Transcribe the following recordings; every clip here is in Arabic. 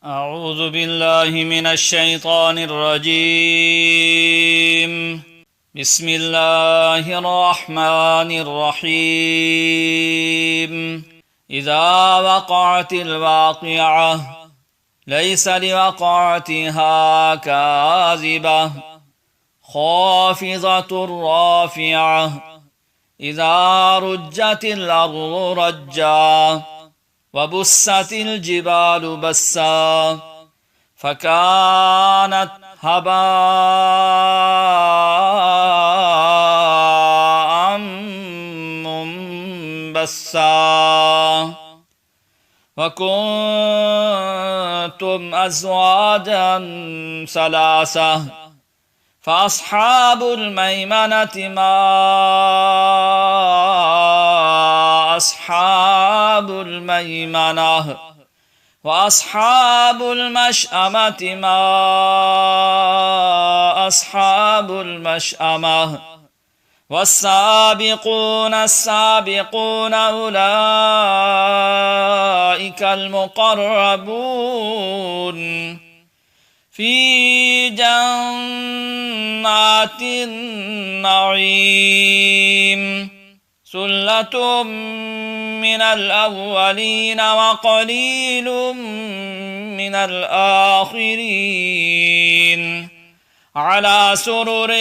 أعوذ بالله من الشيطان الرجيم. بسم الله الرحمن الرحيم. إذا وقعت الواقعة ليس لوقعتها كاذبة خافضة رافعة إذا رجت الأرض رجا وبست الجبال بسا فكانت هباء منبثا وكنتم أزواجا ثلاثة فأصحاب الميمنة ما أصحاب الميمنة وأصحاب المشأمة ما أصحاب المشأمة والسابقون السابقون أولئك المقربون في جنات النعيم ثلة من الأولين وقليل من الآخرين على سرر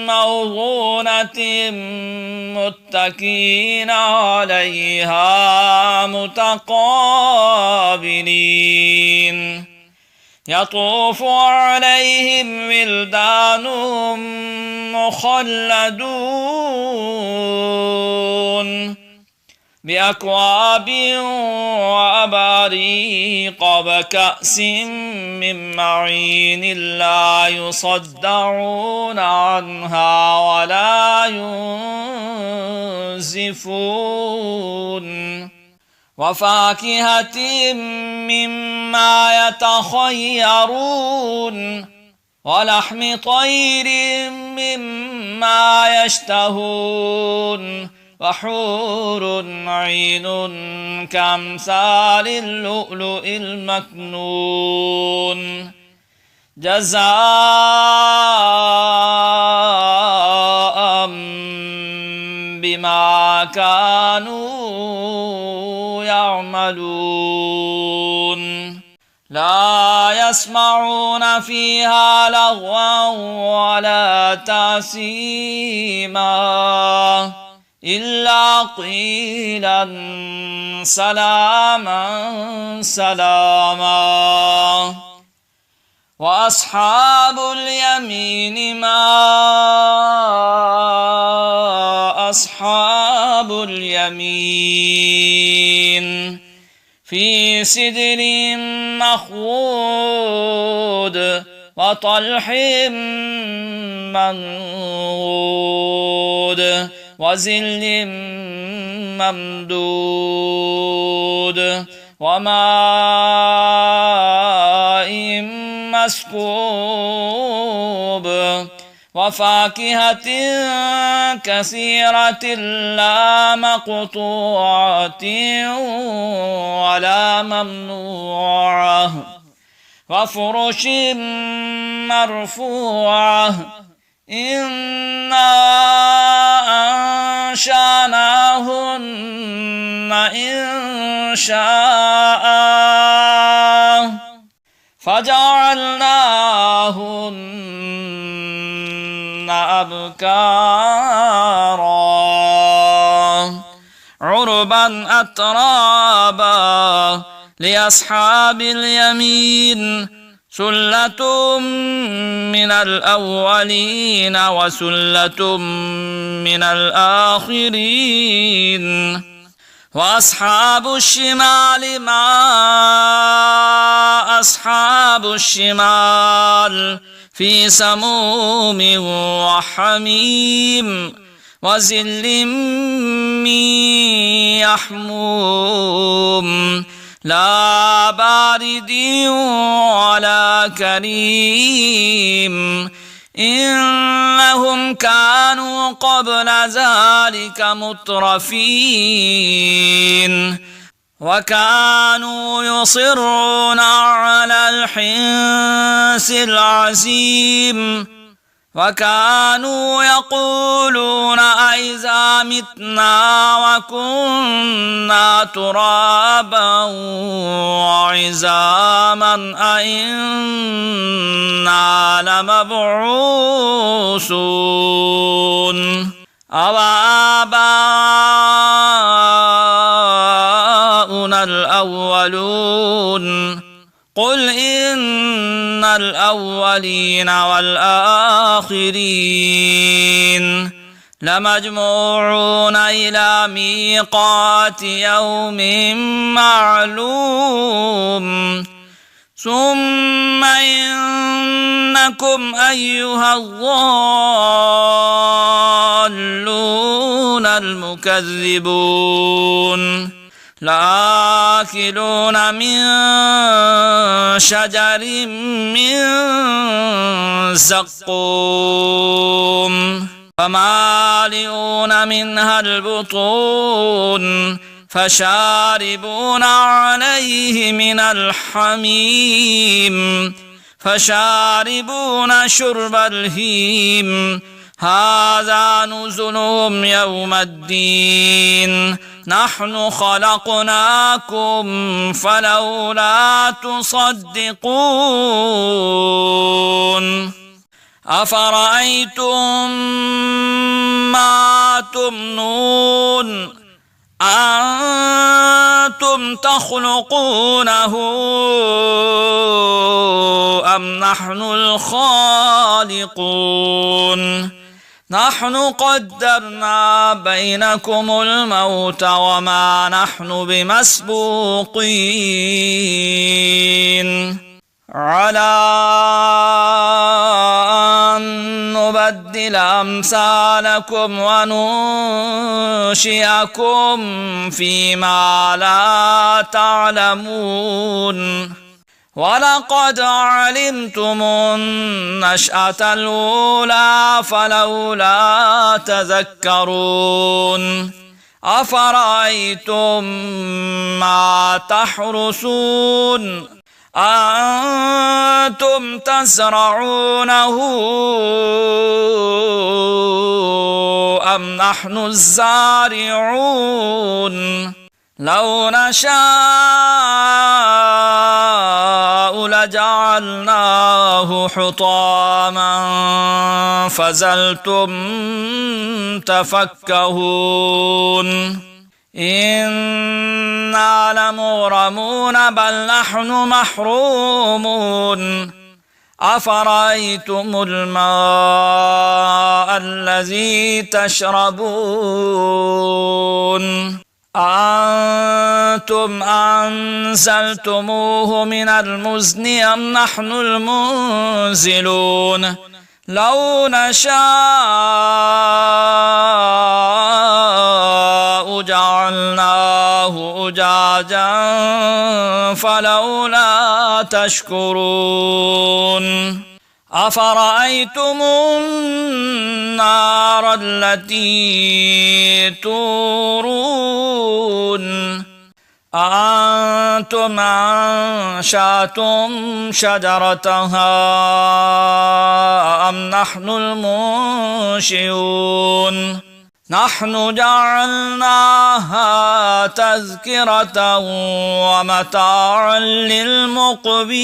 موضونة متكئين عليها متقابلين يطوف عليهم ولدان مخلدون بأكواب وأباريق وكأس من معين لا يصدعون عنها ولا ينزفون وفاكهة مما يتخيرون ولحم طير مما يشتهون وحور عين كأمثال اللؤلؤ المكنون جزاء بما كانوا يعملون لا يسمعون فيها لغوا ولا تأثيما إلا قيلا سلاما سلاما وأصحاب اليمين ما أصحاب اليمين في سدر مخضود وطلح منضود وظل ممدود وماء مسكوب وفاكهة كثيرة لا مقطوعة ولا ممنوعة وفرش مرفوعة إنا أنشأناهن إن شاء فجعلناهن أبكارا عربا أترابا لأصحاب اليمين ثلة من الأولين وثلة من الآخرين وأصحاب الشمال ما أصحاب الشمال في سموم وحميم وظل من يحموم لا بارد ولا كريم إنهم كانوا قبل ذلك مترفين وكانوا يصرون الحنس العظيم وكانوا يقولون أئذا متنا وكنا ترابا وعظاما أئنا لمبعوثون أو آباؤنا الأولون قل إن الأولين والآخرين لمجموعون إلى ميقات يوم معلوم ثم إنكم أيها الضالون المكذبون لآكلون من شجر من زقوم فمالئون منها البطون فشاربون عليه من الحميم فشاربون شرب الهيم هذا نزلهم يوم الدين نحن خلقناكم فلولا تصدقون أفرأيتم ما تمنون أنتم تخلقونه أم نحن الخالقون نحن قدرنا بينكم الموت وما نحن بمسبوقين على أن نبدل أمثالكم وننشئكم فيما لا تعلمون ولقد علمتم النشأة الأولى فلولا تذكرون أفرأيتم ما تحرثون أأنتم تزرعونه أم نحن الزارعون لو نشاء لجعلناه حطاما فظلتم تفكهون إنا لمغرمون بل نحن محرومون أفرأيتم الماء الذي تشربون أنتم أنزلتموه من المزن أم نحن المنزلون لو نشاء جعلناه أجاجا فلولا تشكرون أفرأيتم النار التي تورون أأنتم أنشأتم شجرتها أم نحن المنشئون نحن جعلناها تذكرة ومتاعا للمقوين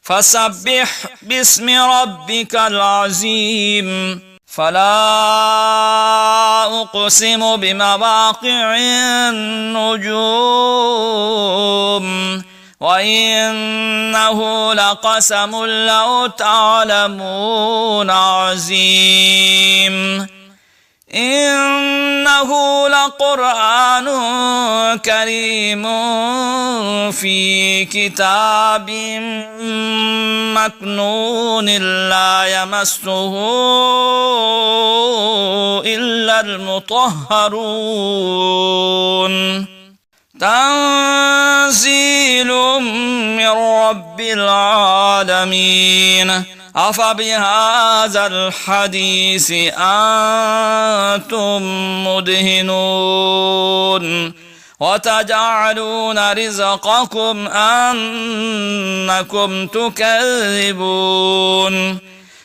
فسبح باسم ربك العظيم فلا أقسم بمواقع النجوم وإنه لقسم لو تعلمون عظيم إنه لقرآن كريم في كتاب مكنون لا يمسه إلا المطهرون تنزيل من رب العالمين أفبهذا الحديث أنتم مدهنون وتجعلون رزقكم أنكم تكذبون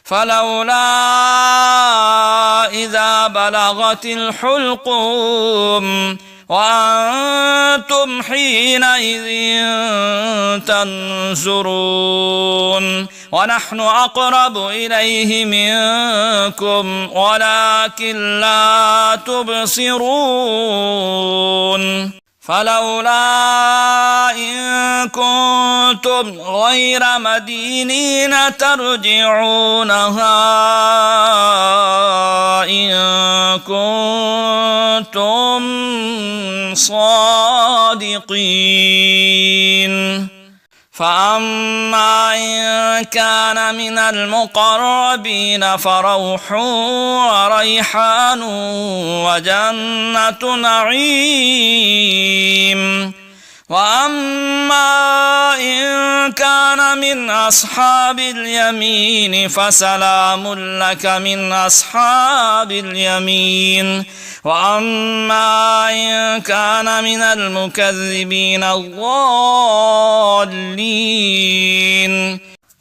فلولا إذا بلغت الحلقوم وأنتم حينئذ تنظرون ونحن أقرب إليه منكم ولكن لا تبصرون فلولا إن كنتم غير مدينين ترجعونها إن كنتم صادقين فأما إن كان من المقربين فروح وريحان وجنة نعيم وأما إن كان من أصحاب اليمين فسلام لك من أصحاب اليمين وأما إن كان من المكذبين الضالين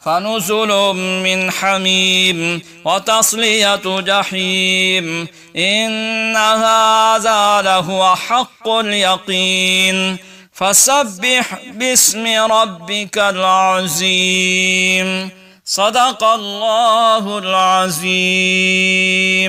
فنزل من حميم وتصلية جحيم إن هذا لهو حق اليقين فسبح باسم ربك العظيم صدق الله العظيم.